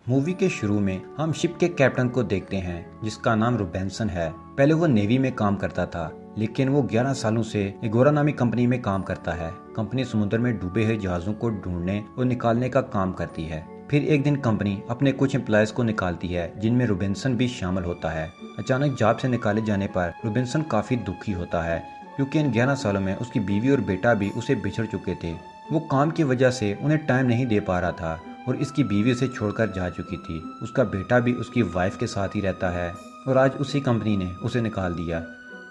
Movie के शुरू में हम शिप के कैप्टन को देखते हैं जिसका नाम रोबिन्सन है। पहले वो नेवी में काम करता था, लेकिन वो 11 सालों से एगोरा नामी कंपनी में काम करता है। कंपनी समुद्र में डूबे हुए जहाजों को ढूंढने और निकालने का काम करती है। फिर एक दिन कंपनी अपने कुछ एम्प्लॉयज को निकालती है, जिनमें रोबिन्सन भी शामिल होता है। अचानक जॉब से निकाले जाने पर रोबिन्सन काफी दुखी होता है, क्योंकि इन 11 सालों में उसकी बीवी और बेटा भी उसे बिछड़ चुके थे। वो काम की वजह से उन्हें टाइम नहीं दे पा रहा था और इसकी बीवी उसे छोड़कर जा चुकी थी। उसका बेटा भी उसकी वाइफ के साथ ही रहता है और आज उसी कंपनी ने उसे निकाल दिया।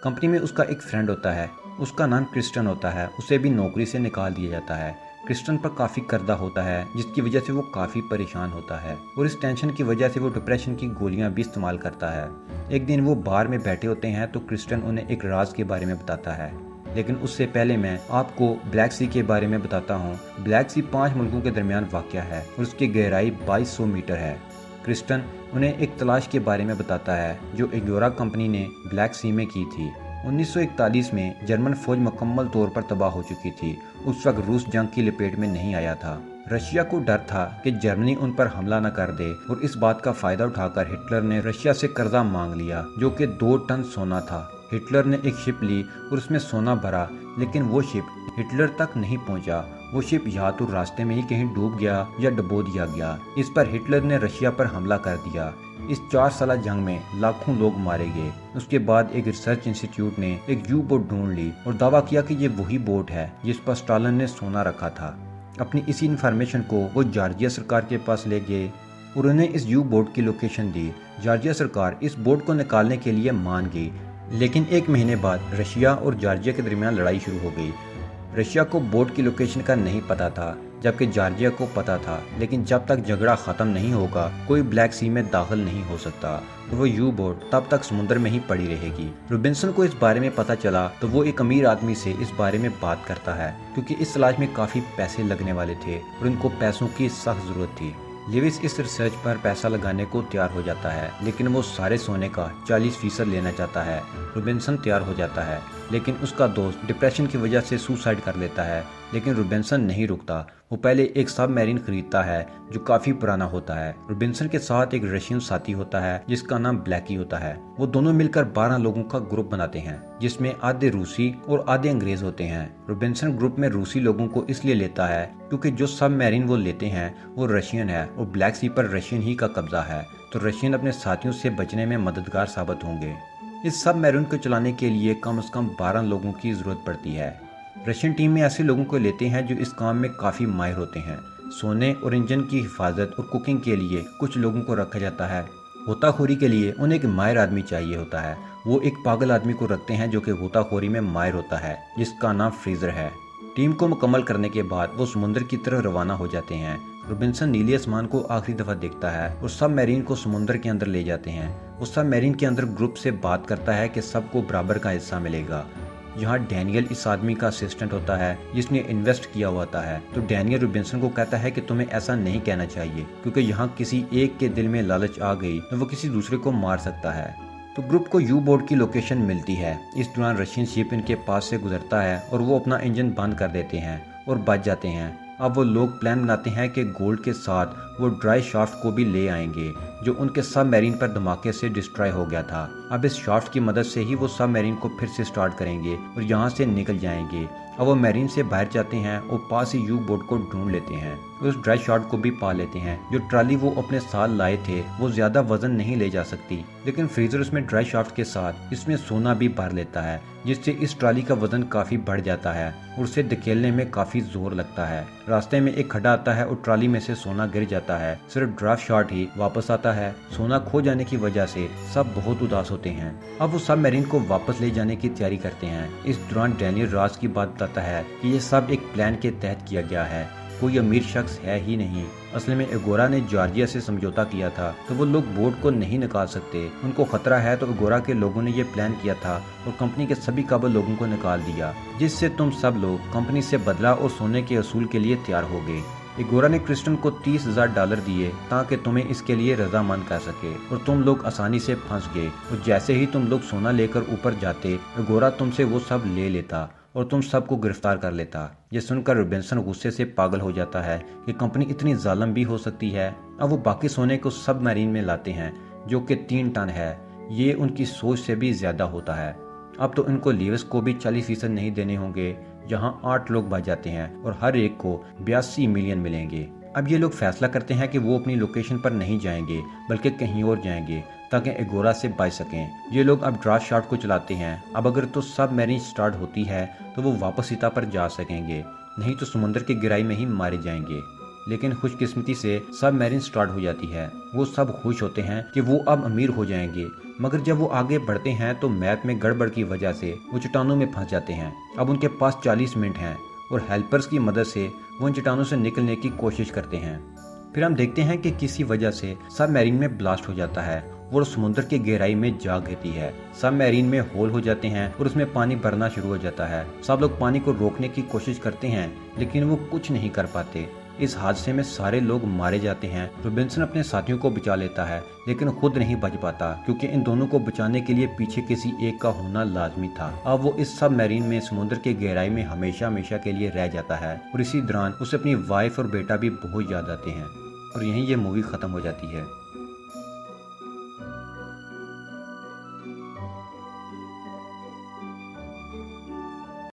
कंपनी में उसका एक फ्रेंड होता है, उसका नाम क्रिस्टन होता है। उसे भी नौकरी से निकाल दिया जाता है। क्रिस्टन पर काफ़ी कर्जा होता है, जिसकी वजह से वो काफ़ी परेशान होता है और इस टेंशन की वजह से वो डिप्रेशन की गोलियां भी इस्तेमाल करता है। एक दिन वो बार में बैठे होते हैं तो क्रिस्टन उन्हें एक राज के बारे में बताता है, लेकिन उससे पहले मैं आपको ब्लैक सी के बारे में बताता हूँ। ब्लैक सी 5 मुल्कों के दरमियान वाक़या है और उसकी गहराई 2200 मीटर है। क्रिस्टन उन्हें एक तलाश के बारे में बताता है जो एगोरा कंपनी ने ब्लैक सी में की थी। 1941 में जर्मन फौज मुकम्मल तौर पर तबाह हो चुकी थी। उस वक्त रूस जंग की लपेट में नहीं आया था। रशिया को डर था कि जर्मनी उन पर हमला न कर दे और इस बात का फायदा उठाकर हिटलर ने रशिया से कर्जा मांग लिया, जो कि 2 टन सोना था। हिटलर ने एक शिप ली और उसमें सोना भरा, लेकिन वो शिप हिटलर तक नहीं पहुंचा। वो शिप या तो रास्ते में ही कहीं डूब गया या डुबो दिया गया। इस पर हिटलर ने रशिया पर हमला कर दिया। इस 4 साल जंग में लाखों लोग मारे गए। उसके बाद एक रिसर्च इंस्टीट्यूट ने एक यू बोट ढूंढ ली और दावा किया कि ये वही बोट है जिस पर स्टालिन ने सोना रखा था। अपनी इसी इन्फॉर्मेशन को वो जॉर्जिया सरकार के पास ले गए और उन्हें इस यू बोट की लोकेशन दी। जॉर्जिया सरकार इस बोट को निकालने के लिए मान गई, लेकिन 1 महीने बाद रशिया और जॉर्जिया के दरमियान लड़ाई शुरू हो गई। रशिया को बोट की लोकेशन का नहीं पता था, जबकि जॉर्जिया को पता था, लेकिन जब तक झगड़ा खत्म नहीं होगा कोई ब्लैक सी में दाखिल नहीं हो सकता और वो यू बोट तब तक समुद्र में ही पड़ी रहेगी। रोबिन्सन को इस बारे में पता चला तो वो एक अमीर आदमी से इस बारे में बात करता है, क्योंकि इस तलाश में काफी पैसे लगने वाले थे और उनको पैसों की सख्त जरूरत थी। लेविस इस रिसर्च पर पैसा लगाने को तैयार हो जाता है, लेकिन वो सारे सोने का 40% लेना चाहता है। रोबिन्सन तैयार हो जाता है, लेकिन उसका दोस्त डिप्रेशन की वजह से सुसाइड कर लेता है। लेकिन रोबिन्सन नहीं रुकता। वो पहले एक सबमरीन खरीदता है जो काफी पुराना होता है। रोबिन्सन के साथ एक रशियन साथी होता है जिसका नाम ब्लैकी होता है। वो दोनों मिलकर 12 लोगों का ग्रुप बनाते हैं, जिसमें आधे रूसी और आधे अंग्रेज होते हैं। रोबिन्सन ग्रुप में रूसी लोगों को इसलिए लेता है क्योंकि जो सबमरीन वो लेते हैं वो रशियन है और ब्लैक सी पर रशियन ही का कब्जा है, तो रशियन अपने साथियों से बचने में मददगार साबित होंगे। इस सबमरीन को चलाने के लिए कम से कम 12 लोगों की जरूरत पड़ती है। रशियन टीम में ऐसे लोगों को लेते हैं जो इस काम में काफ़ी माहिर होते हैं। सोने और इंजन की हिफाजत और कुकिंग के लिए कुछ लोगों को रखा जाता है। गोताखोरी के लिए उन्हें एक माहिर आदमी चाहिए होता है। वो एक पागल आदमी को रखते हैं जो कि गोताखोरी में माहिर होता है, जिसका नाम फ्रीजर है। टीम को मुकम्मल करने के बाद वो समुद्र की तरफ रवाना हो जाते हैं। रोबिन्सन नीले आसमान को आखिरी दफा देखता है और सबमरीन को समुद्र के अंदर ले जाते हैं। उस सबमरीन के अंदर ग्रुप से बात करता है कि सबको बराबर का हिस्सा मिलेगा। यहाँ डैनियल इस आदमी का असिस्टेंट होता है जिसने इन्वेस्ट किया हुआ होता है। तो डैनियल रोबिन्सन को कहता है कि तुम्हें ऐसा नहीं कहना चाहिए, क्योंकि यहाँ किसी एक के दिल में लालच आ गई तो वो किसी दूसरे को मार सकता है। तो ग्रुप को यू बोट की लोकेशन मिलती है। इस दौरान रशियन शिप इनके पास से गुजरता है और वो अपना इंजन बंद कर देते हैं और बच जाते हैं। अब वो लोग प्लान बनाते हैं कि गोल्ड के साथ वो ड्राई शाफ्ट को भी ले आएंगे जो उनके सबमरीन पर धमाके से डिस्ट्रॉय हो गया था। अब इस शाफ्ट की मदद से ही वो सबमरीन को फिर से स्टार्ट करेंगे और यहाँ से निकल जाएंगे। अब वो मरीन से बाहर जाते हैं और पास ही यू बोट को ढूंढ लेते हैं। उस ड्राई शाफ्ट को भी पा लेते हैं। जो ट्राली वो अपने साथ लाए थे वो ज्यादा वजन नहीं ले जा सकती, लेकिन फ्रीजर उसमें ड्राई शाफ्ट के साथ इसमें सोना भी भर लेता है, जिससे इस ट्राली का वजन काफी बढ़ जाता है और उसे धकेलने में काफी जोर लगता है। रास्ते में एक खड्डा आता है और ट्राली में से सोना गिर जाता है। सिर्फ ड्राफ्ट शाफ्ट ही वापस आता है। सोना खो जाने की वजह से सब बहुत उदास होते हैं। अब वो सबमरीन को वापस ले जाने की तैयारी करते हैं। इस दौरान डैनियल राज की बात बताता है कि ये सब एक प्लान के तहत किया गया है। कोई अमीर शख्स है ही नहीं। असल में एगोरा ने जॉर्जिया से समझौता किया था, तो वो लोग बोट को नहीं निकाल सकते। उनको खतरा है, तो एगोरा के लोगों ने ये प्लान किया था और कंपनी के सभी काबिल लोगों को निकाल दिया, जिससे तुम सब लोग कंपनी से बदला और सोने के असूल के लिए तैयार हो गए। एगोरा ने क्रिस्टन को $30,000 दिए ताकि तुम्हें इसके लिए रजामंद कर सके और तुम लोग आसानी से फंस गए। और जैसे ही तुम लोग सोना लेकर ऊपर जाते, एगोरा तुमसे वो सब ले लेता और तुम सबको गिरफ्तार कर लेता। ये सुनकर रॉबिन्सन गुस्से से पागल हो जाता है कि कंपनी इतनी जालिम भी हो सकती है। अब वो बाकी सोने को सबमरीन में लाते हैं जो कि 3 टन है। ये उनकी सोच से भी ज्यादा होता है। अब तो इनको लीवस को भी 40% नहीं देने होंगे, जहाँ 8 लोग बच जाते हैं और हर एक को 82 मिलियन मिलेंगे। अब ये लोग फैसला करते हैं कि वो अपनी लोकेशन पर नहीं जाएंगे बल्कि कहीं और जाएंगे ताकि एगोरा से बच सकें। ये लोग अब ड्राफ्ट शॉट को चलाते हैं। अब अगर तो सबमरीन स्टार्ट होती है तो वो वापस सीता पर जा सकेंगे, नहीं तो समुद्र की गहराई में ही मारे जाएंगे। लेकिन खुशकिस्मती से सबमरीन स्टार्ट हो जाती है। वो सब खुश होते हैं कि वो अब अमीर हो जाएंगे, मगर जब वो आगे बढ़ते हैं तो मैप में गड़बड़ की वजह से वो चट्टानों में फंस जाते हैं। अब उनके पास 40 मिनट हैं और हेल्पर्स की मदद से वो इन चट्टानों से निकलने की कोशिश करते हैं। फिर हम देखते हैं कि किसी वजह से सबमरीन में ब्लास्ट हो जाता है और समुद्र की गहराई में जा गिरती है। सबमरीन में होल हो जाते हैं और उसमें पानी भरना शुरू हो जाता है। सब लोग पानी को रोकने की कोशिश करते हैं लेकिन वो कुछ नहीं कर पाते। इस हादसे में सारे लोग मारे जाते हैं। रॉबिन्सन अपने साथियों को बचा लेता है लेकिन खुद नहीं बच पाता क्योंकि इन दोनों को बचाने के लिए पीछे किसी एक का होना लाजमी था। अब वो इस सबमरीन में समुद्र की गहराई में हमेशा हमेशा के लिए रह जाता है और इसी दौरान उसे अपनी वाइफ और बेटा भी बहुत याद आते हैं और यहीं ये मूवी खत्म हो जाती है।